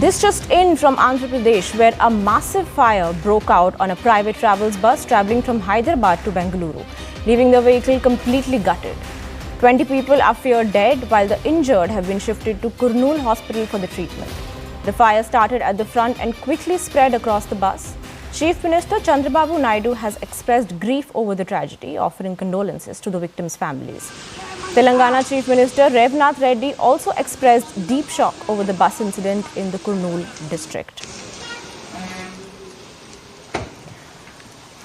This just in from Andhra Pradesh, where a massive fire broke out on a private travels bus travelling from Hyderabad to Bengaluru, leaving the vehicle completely gutted. 20 people are feared dead, while the injured have been shifted to Kurnool hospital for the treatment. The fire started at the front and quickly spread across the bus. Chief Minister Chandrababu Naidu has expressed grief over the tragedy, offering condolences to the victims' families. Telangana Chief Minister Revnath Reddy also expressed deep shock over the bus incident in the Kurnool district.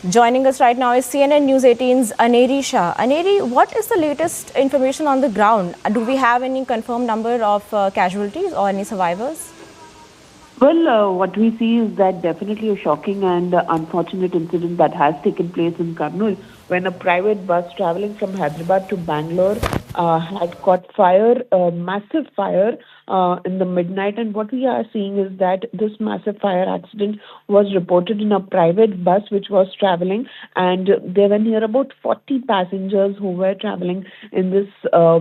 Joining us right now is CNN News 18's Aneri Shah. Aneri, what is the latest information on the ground? Do we have any confirmed number of casualties or any survivors? Well, what we see is that definitely a shocking and unfortunate incident that has taken place in Kurnool when a private bus traveling from Hyderabad to Bangalore had caught fire, a massive fire in the midnight. And what we are seeing is that this massive fire accident was reported in a private bus which was traveling, and there were near about 40 passengers who were traveling in this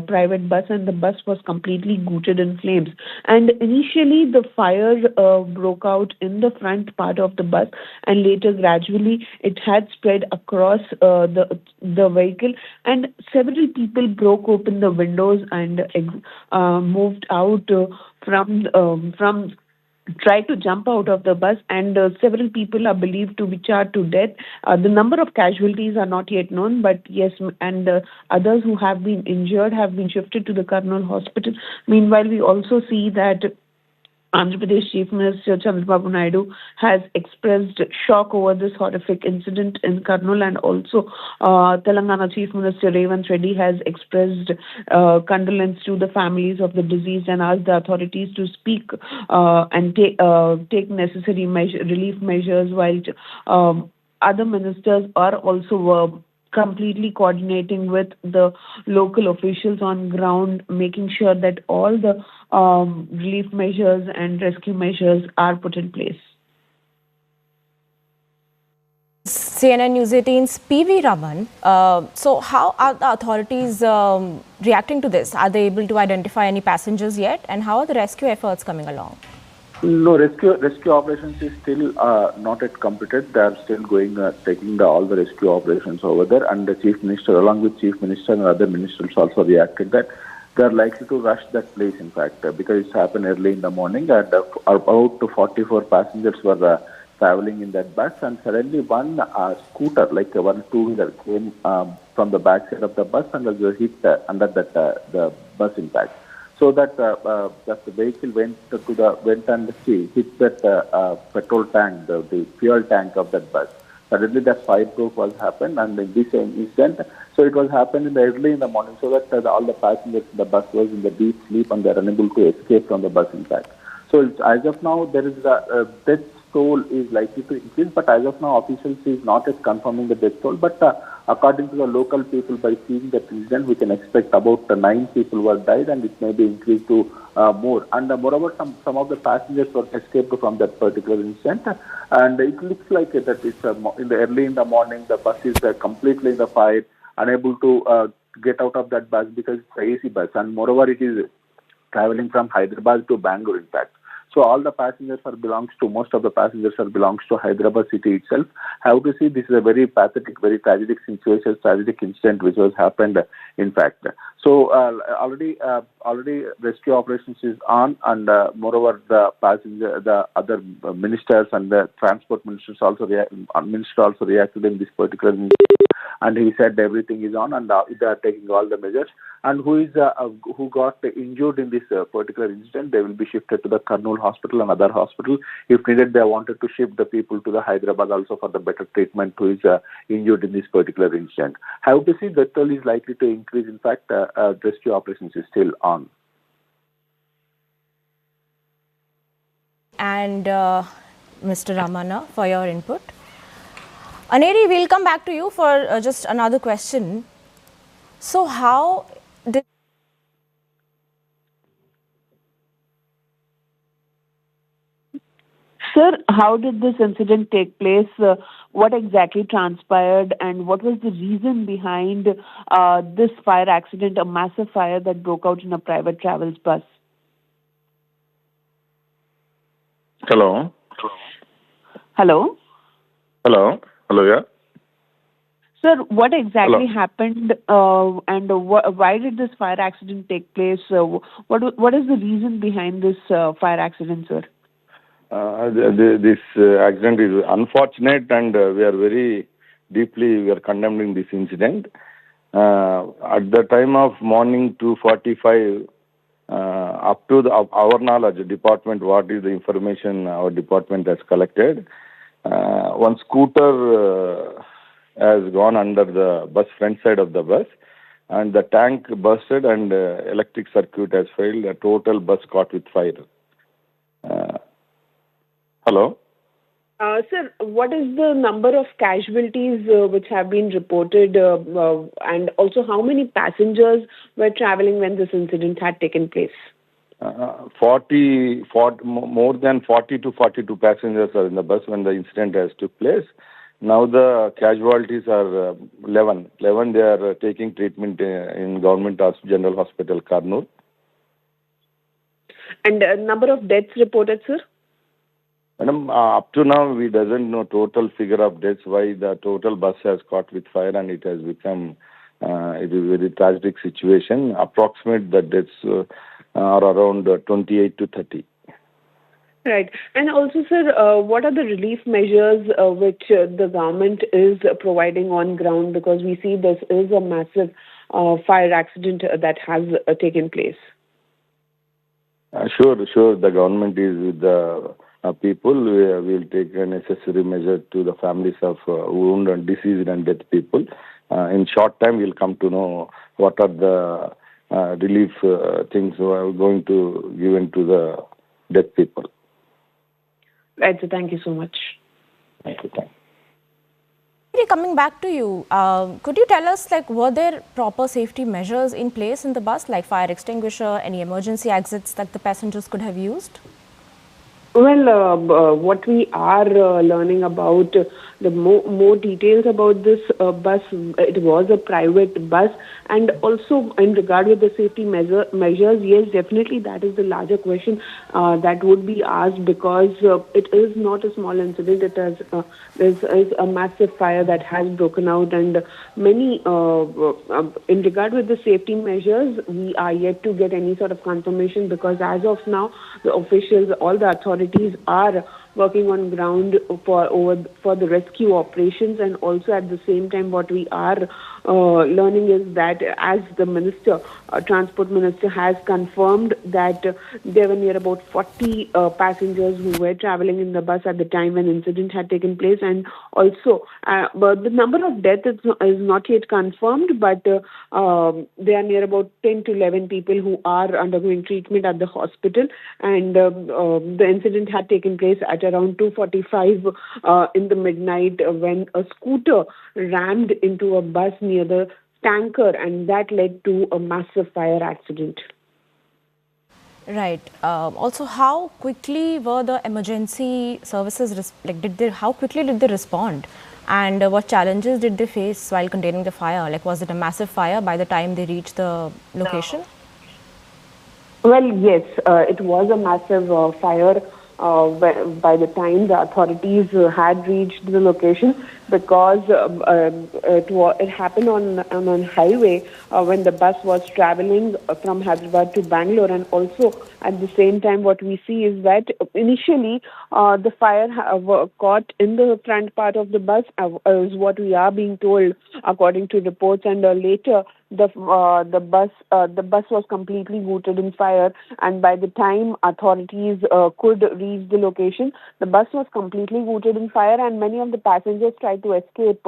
private bus, and the bus was completely gutted in flames. And initially the fire broke out in the front part of the bus, and later gradually it had spread across the vehicle, and several people broke open the windows and moved out from tried to jump out of the bus, and several people are believed to be charred to death. The number of casualties are not yet known, but yes, and others who have been injured have been shifted to the Kurnool hospital. Meanwhile, we also see that Andhra Pradesh Chief Minister Chandrababu Naidu has expressed shock over this horrific incident in Kurnool, and also Telangana Chief Minister Revnath Reddy has expressed condolence to the families of the deceased and asked the authorities to speak and take necessary relief measures, while other ministers are also completely coordinating with the local officials on ground, making sure that all the relief measures and rescue measures are put in place. CNN News 18's PV Raman. So how are the authorities reacting to this? Are they able to identify any passengers yet? And how are the rescue efforts coming along? No, rescue operations is still not yet completed. They are still going, taking all the rescue operations over there. And the Chief Minister, along with Chief Minister and other ministers, also reacted that they are likely to rush that place, in fact, because it happened early in the morning, and about 44 passengers were traveling in that bus, and suddenly one scooter, like one two-wheeler, came from the back side of the bus and was hit under that the bus, in fact. So that the vehicle went and hit that petrol tank, the fuel tank of that bus. Suddenly that fire broke was happened, and in this incident, so it was happened early in the morning, so that all the passengers in the bus was in the deep sleep and they are unable to escape from the bus, in fact. So as of now, there is a death toll is likely to increase, but as of now, officials is not yet confirming the death toll. But according to the local people, by seeing that incident, we can expect about 9 people were died, and it may be increased to more. And moreover, some of the passengers were escaped from that particular incident, and it looks like that it's in the early in the morning, the bus is completely in the fire, unable to get out of that bus because it's an AC bus, and moreover, it is traveling from Hyderabad to Bangalore, in fact. So all the passengers most of the passengers belongs to Hyderabad city itself. How to see, this is a very pathetic, very tragic situation, tragic incident which was happened, in fact. So already rescue operations is on, and moreover the other ministers and the transport ministers also reacted in this particular incident. And he said everything is on, and they are taking all the measures. And who got injured in this particular incident, they will be shifted to the Kurnool hospital and other hospital. If needed, they wanted to shift the people to the Hyderabad also for the better treatment who is injured in this particular incident. How to see, the toll is likely to increase. In fact, rescue operations is still on. And Mr. Ramana, for your input. Aneri, we'll come back to you for just another question. So how did... Sir, how did this incident take place? What exactly transpired, and what was the reason behind this fire accident, a massive fire that broke out in a private travels bus? Hello. Hello? Hello. Hello, yeah. Sir, what exactly Hello. happened and why did this fire accident take place? What is the reason behind this fire accident, sir? This accident is unfortunate, and we are very deeply condemning this incident. At the time of morning 2:45, up to our knowledge, department, what is the information our department has collected, one scooter has gone under the bus front side of the bus, and the tank busted, and electric circuit has failed. The total bus caught with fire. Hello. Sir, what is the number of casualties which have been reported, and also how many passengers were traveling when this incident had taken place? 40, more than 40 to 42 passengers are in the bus when the incident has took place. Now the casualties are 11. 11, they are taking treatment in Government General Hospital, Kurnool. And number of deaths reported, sir? Madam, up to now, we doesn't know total figure of deaths, why the total bus has caught with fire and it has become, it is a very tragic situation. Approximate the deaths are around 28 to 30. Right. And also, sir, what are the relief measures which the government is providing on ground? Because we see this is a massive fire accident that has taken place. Sure. The government is with the people. We will take a necessary measure to the families of wounded, deceased, and dead people. In short time, we'll come to know what are the relief things we are going to given to the dead people. Right. So thank you so much. Thank you. Coming back to you, could you tell us, like, were there proper safety measures in place in the bus, like fire extinguisher, any emergency exits that the passengers could have used? Well, what we are learning about the more details about this bus, it was a private bus, and also in regard with the safety measures, yes, definitely that is the larger question that would be asked, because it is not a small incident. It is there's a massive fire that has broken out, and many in regard with the safety measures, we are yet to get any sort of confirmation, because as of now, the officials, all the authorities are working on ground for the rescue operations, and also at the same time what we are learning is that as the minister, transport minister, has confirmed that there were near about 40 passengers who were traveling in the bus at the time when incident had taken place, and also but the number of deaths is not yet confirmed, but there are near about 10 to 11 people who are undergoing treatment at the hospital, and the incident had taken place at around 2:45 in the midnight when a scooter rammed into a bus near the tanker, and that led to a massive fire accident. Right. Also, how quickly were the emergency services, how quickly did they respond? And what challenges did they face while containing the fire? Like, was it a massive fire by the time they reached the location? Well, yes, it was a massive fire by the time the authorities had reached the location, because it happened on a highway when the bus was traveling from Hyderabad to Bangalore, and also at the same time what we see is that initially the fire caught in the front part of the bus, is what we are being told according to reports, and later the bus was completely coated in fire, and by the time authorities could reach the location, the bus was completely coated in fire, and many of the passengers tried to escape,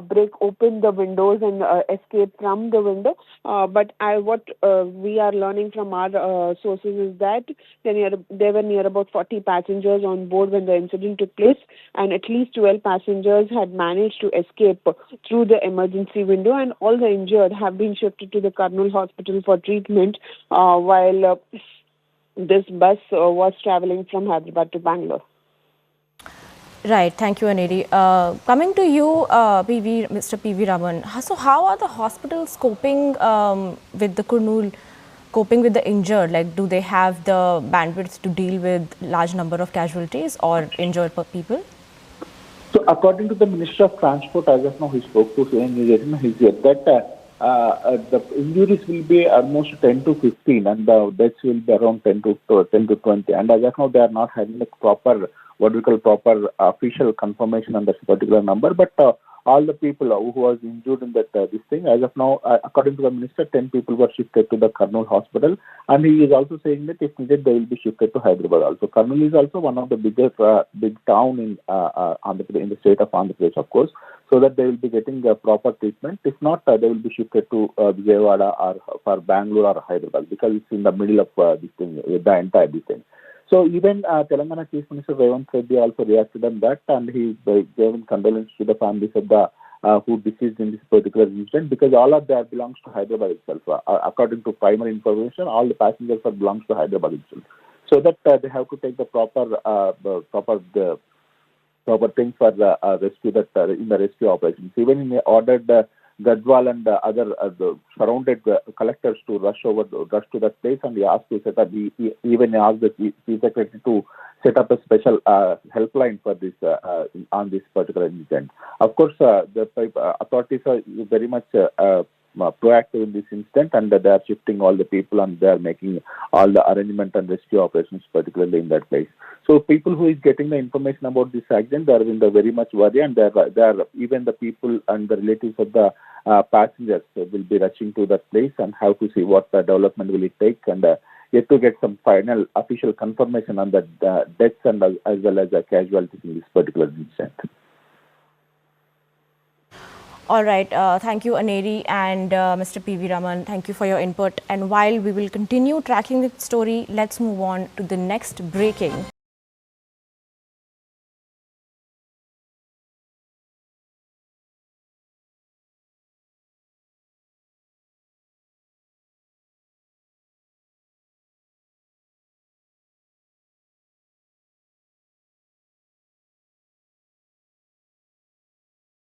break open the windows and escape from the window. But what we are learning from our sources is that there were near about 40 passengers on board when the incident took place, and at least 12 passengers had managed to escape through the emergency window, and all the injured have been shifted to the Kurnool hospital for treatment, while this bus was traveling from Hyderabad to Bangalore. Right. Thank you, Aneri. Coming to you, Mr. P.V. Raman. So, how are the hospitals coping with the Kurnool coping with the injured? Like, do they have the bandwidth to deal with large number of casualties or injured people? So according to the Minister of Transport, as of now, he spoke to saying he said that the injuries will be almost 10 to 15 and the deaths will be around 10 to 20. And as of now, they are not having a proper, what we call proper official confirmation on this particular number. But all the people who was injured in that this thing, as of now, according to the minister, 10 people were shifted to the Kurnool hospital, and he is also saying that if needed, they will be shifted to Hyderabad. Also, Kurnool is also one of the biggest big town in in the state of Andhra Pradesh, of course, so that they will be getting proper treatment. If not, they will be shifted to Vijayawada or for Bangalore or Hyderabad, because it's in the middle of this thing, the entire this thing. So even Telangana Chief Minister Revant Reddy also reacted on that, and he gave condolence to the families of the who deceased in this particular incident, because all of that belongs to Hyderabad itself. According to primary information, all the passengers are belongs to Hyderabad itself. So that they have to take the proper things for the rescue in the rescue operations. Even in the ordered Gadwal and other surrounded collectors to rush to that place, and he asked to set up. He even asked the Chief Secretary to set up a special helpline for this on this particular incident. Of course, the authorities are very much proactive in this incident, and they are shifting all the people, and they are making all the arrangement and rescue operations, particularly in that place. So people who is getting the information about this accident, they are in the very much worry, and they are even the people and the relatives of the passengers will be rushing to that place and have to see what development will it take, and yet to get some final official confirmation on the deaths and as well as the casualties in this particular incident. All right. Thank you, Aneri and Mr. P.V. Raman. Thank you for your input. And while we will continue tracking the story, let's move on to the next breaking.